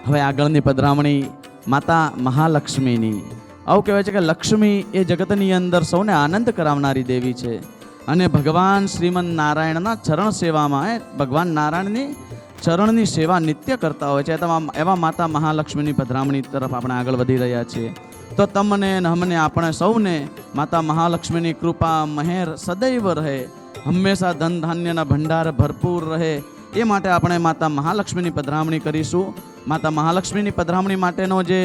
હવે આગળની પધરામણી માતા મહાલક્ષ્મીની. આવું કહેવાય છે કે લક્ષ્મી એ જગતની અંદર સૌને આનંદ કરાવનારી દેવી છે અને ભગવાન શ્રીમદ નારાયણના ચરણ સેવામાં ભગવાન નારાયણની ચરણની સેવા નિત્ય કરતા હોય છે. એવા માતા મહાલક્ષ્મીની પધરામણી તરફ આપણે આગળ વધી રહ્યા છીએ. તો તમને અને અમને આપણે સૌને માતા મહાલક્ષ્મીની કૃપા મહેર સદૈવ રહે, હંમેશા ધન ધાન્યના ભંડાર ભરપૂર રહે, એ માટે આપણે માતા મહાલક્ષ્મીની પધરામણી કરીશું. માતા મહાલક્ષ્મીની પધરામણી માટેનો જે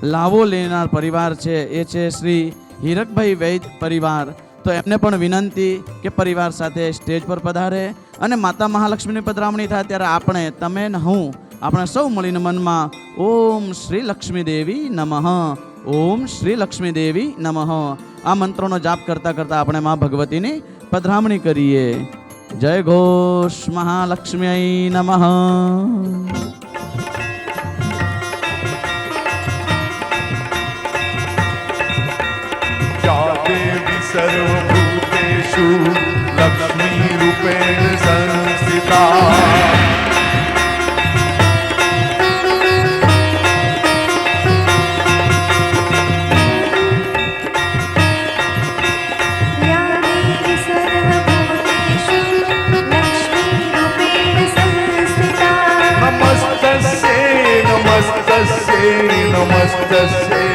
લાવો લેનાર પરિવાર છે એ છે શ્રી હીરકભાઈ વૈદ પરિવાર. તો એમને પણ વિનંતી કે પરિવાર સાથે સ્ટેજ પર પધારે અને માતા મહાલક્ષ્મીની પધરામણી થાય ત્યારે આપણે, તમે ને હું, આપણે સૌ મળીને મનમાં ઓમ શ્રી લક્ષ્મી દેવી નમઃ, ઓમ શ્રી લક્ષ્મી દેવી નમઃ આ મંત્રોનો જાપ કરતા કરતા આપણે મા ભગવતીની પધરામણી કરીએ. જય ઘોષ મહાલક્ષ્મી નમઃ. देवी सर्वभूतेषु लक्ष्मी रूपेण संस्थिता नमस्तस्यै नमस्तस्यै नमस्तस्यै